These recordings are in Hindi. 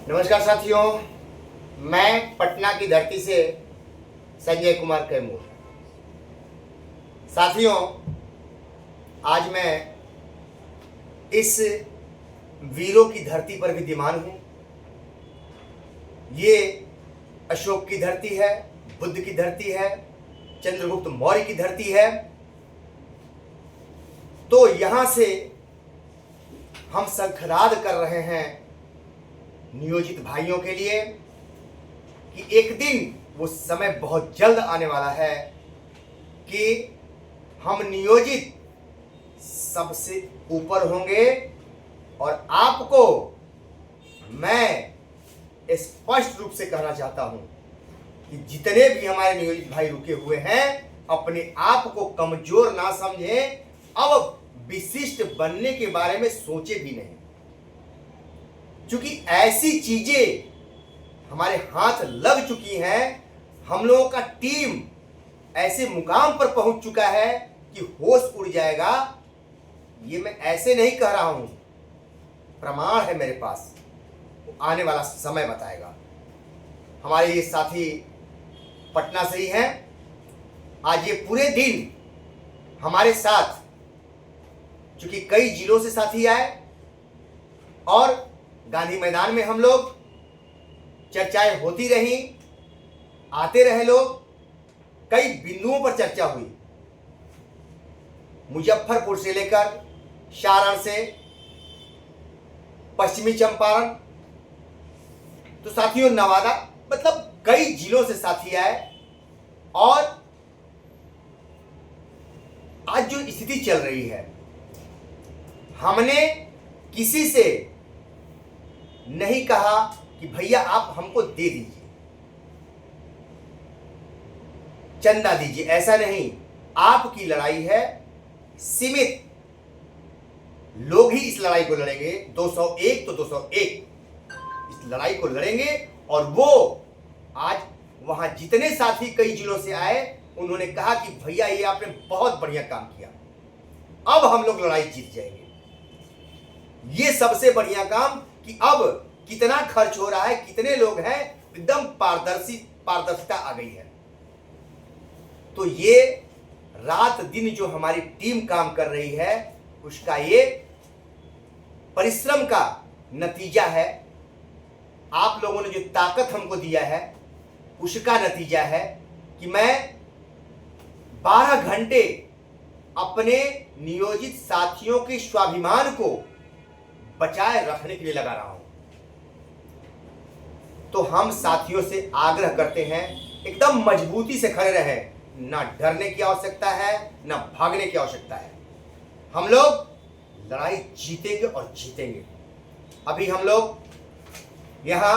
नमस्कार साथियों, मैं पटना की धरती से संजय कुमार कैमूर। साथियों, आज मैं इस वीरों की धरती पर विद्यमान हूँ। ये अशोक की धरती है, बुद्ध की धरती है, चंद्रगुप्त मौर्य की धरती है। तो यहाँ से हम शंखनाद कर रहे हैं नियोजित भाइयों के लिए कि एक दिन वो समय बहुत जल्द आने वाला है कि हम नियोजित सबसे ऊपर होंगे। और आपको मैं स्पष्ट रूप से कहना चाहता हूं कि जितने भी हमारे नियोजित भाई रुके हुए हैं, अपने आप को कमजोर ना समझें। अब विशिष्ट बनने के बारे में सोचे भी नहीं, क्योंकि ऐसी चीजें हमारे हाथ लग चुकी हैं। हम लोगों का टीम ऐसे मुकाम पर पहुंच चुका है कि होश उड़ जाएगा। ये मैं ऐसे नहीं कह रहा हूं, प्रमाण है मेरे पास, आने वाला समय बताएगा। हमारे ये साथी पटना से ही हैं। आज ये पूरे दिन हमारे साथ, चूंकि कई जिलों से साथी आए और गांधी मैदान में हम लोग चर्चाएं होती रही, आते रहे लोग, कई बिंदुओं पर चर्चा हुई। मुजफ्फरपुर से लेकर सारण से पश्चिमी चंपारण, तो साथियों नवादा, मतलब कई जिलों से साथी आए। और आज जो स्थिति चल रही है, हमने किसी से नहीं कहा कि भैया आप हमको दे दीजिए, चंदा दीजिए, ऐसा नहीं। आपकी लड़ाई है, सीमित लोग ही इस लड़ाई को लड़ेंगे। 201 तो 201 इस लड़ाई को लड़ेंगे। और वो आज वहां जितने साथी कई जिलों से आए, उन्होंने कहा कि भैया ये आपने बहुत बढ़िया काम किया, अब हम लोग लड़ाई जीत जाएंगे। ये सबसे बढ़िया काम कि अब कितना खर्च हो रहा है, कितने लोग हैं, एकदम पारदर्शिता आ गई है। तो ये रात दिन जो हमारी टीम काम कर रही है, उसका ये परिश्रम का नतीजा है। आप लोगों ने जो ताकत हमको दिया है, उसका नतीजा है कि मैं 12 घंटे अपने नियोजित साथियों के स्वाभिमान को बचाए रखने के लिए लगा रहा हूं। तो हम साथियों से आग्रह करते हैं, एकदम मजबूती से खड़े रहें। ना डरने की आवश्यकता है, ना भागने की आवश्यकता है। हम लोग लड़ाई जीतेंगे और जीतेंगे। अभी हम लोग यहां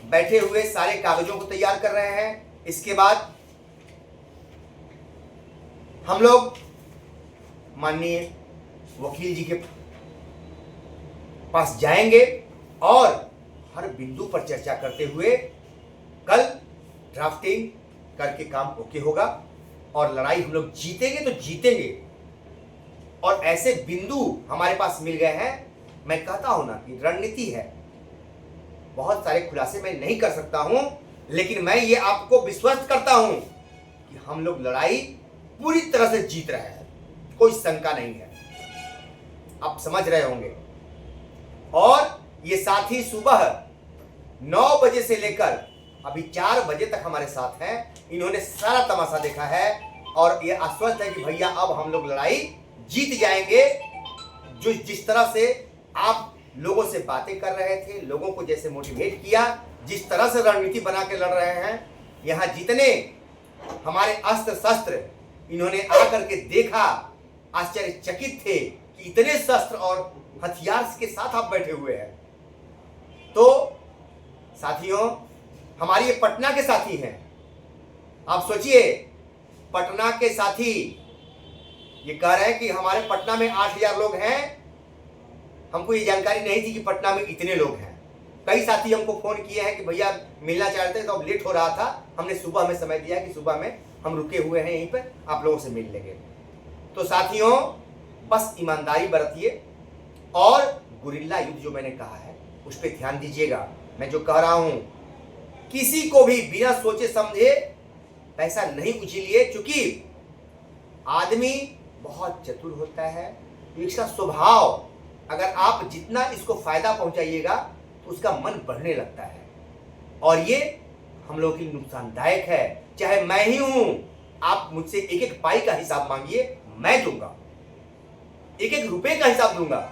बैठे हुए सारे कागजों को तैयार कर रहे हैं। इसके बाद हम लोग माननीय वकील जी के पास जाएंगे और हर बिंदु पर चर्चा करते हुए कल ड्राफ्टिंग करके काम ओके होगा और लड़ाई हम लोग जीतेंगे तो जीतेंगे। और ऐसे बिंदु हमारे पास मिल गए हैं। मैं कहता हूं ना कि रणनीति है, बहुत सारे खुलासे मैं नहीं कर सकता हूं, लेकिन मैं ये आपको विश्वास करता हूं कि हम लोग लड़ाई पूरी तरह से जीत रहे हैं, कोई शंका नहीं है। आप समझ रहे होंगे। और ये साथी सुबह 9 बजे से लेकर अभी 4 बजे तक हमारे साथ हैं। इन्होंने सारा तमाशा देखा है और ये आश्वस्त है कि भैया अब हम लोग लड़ाई जीत जाएंगे। जो जिस तरह से आप लोगों से बातें कर रहे थे, लोगों को जैसे मोटिवेट किया, जिस तरह से रणनीति बना के लड़ रहे हैं, यहाँ जितने हमारे अस्त्र शस्त्र इन्होंने आकर के देखा, आश्चर्यचकित थे कि इतने शस्त्र और हथियार के साथ आप बैठे हुए हैं। तो साथियों, हमारी ये पटना के साथी हैं। आप सोचिए, पटना के साथी ये कह रहे हैं कि हमारे पटना में 8000 लोग हैं। हमको ये जानकारी नहीं थी कि पटना में इतने लोग हैं। कई साथी हमको फोन किए हैं कि भैया मिलना चाहते हैं, तो अब लेट हो रहा था, हमने सुबह में समय दिया कि सुबह में हम रुके हुए हैं यहीं पर, आप लोगों से मिल लेंगे। तो साथियों, बस ईमानदारी बरतिए और गुरिल्ला युद्ध जो मैंने कहा है उस पर ध्यान दीजिएगा। मैं जो कह रहा हूं, किसी को भी बिना सोचे समझे पैसा नहीं उछलिए, क्योंकि आदमी बहुत चतुर होता है। इसका स्वभाव, अगर आप जितना इसको फायदा पहुंचाइएगा तो उसका मन बढ़ने लगता है, और ये हम लोगों के लिए नुकसानदायक है। चाहे मैं ही हूं, आप मुझसे एक एक पाई का हिसाब मांगिए, मैं दूंगा, एक एक रुपए का हिसाब दूंगा।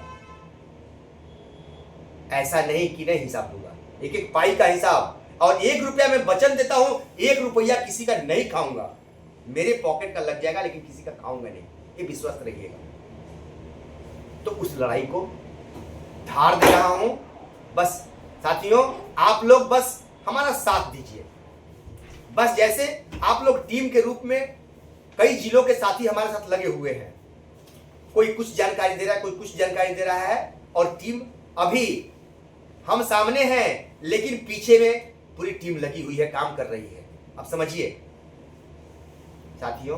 ऐसा नहीं कि नहीं हिसाब दूंगा, एक एक पाई का हिसाब। और 1 रुपया मैं वचन देता हूं, 1 रुपया किसी का नहीं खाऊंगा। मेरे पॉकेट का लग जाएगा लेकिन किसी का खाऊंगा नहीं, ये विश्वास रखिएगा। तो उस लड़ाई को धार दे रहा हूं। बस साथियों, आप लोग बस हमारा साथ दीजिए। बस जैसे आप लोग टीम के रूप में कई जिलों के साथी हमारे साथ लगे हुए हैं, कोई कुछ जानकारी दे रहा है, कोई कुछ जानकारी दे रहा है, और टीम अभी हम सामने हैं लेकिन पीछे में पूरी टीम लगी हुई है, काम कर रही है। अब समझिए साथियों,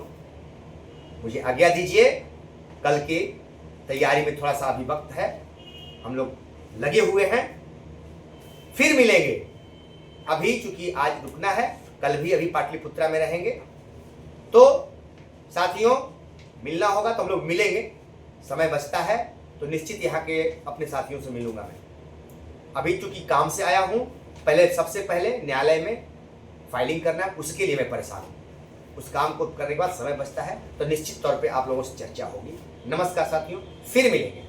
मुझे आज्ञा दीजिए। कल की तैयारी में थोड़ा सा अभी वक्त है, हम लोग लगे हुए हैं, फिर मिलेंगे। अभी चूंकि आज रुकना है, कल भी अभी पाटलिपुत्रा में रहेंगे, तो साथियों मिलना होगा तो हम लोग मिलेंगे। समय बचता है तो निश्चित यहाँ के अपने साथियों से मिलूंगा मैं। अभी चूंकि काम से आया हूँ, पहले सबसे पहले न्यायालय में फाइलिंग करना है, उसके लिए मैं परेशान हूँ। उस काम को करने के बाद समय बचता है तो निश्चित तौर पे आप लोगों से चर्चा होगी। नमस्कार साथियों, फिर मिलेंगे।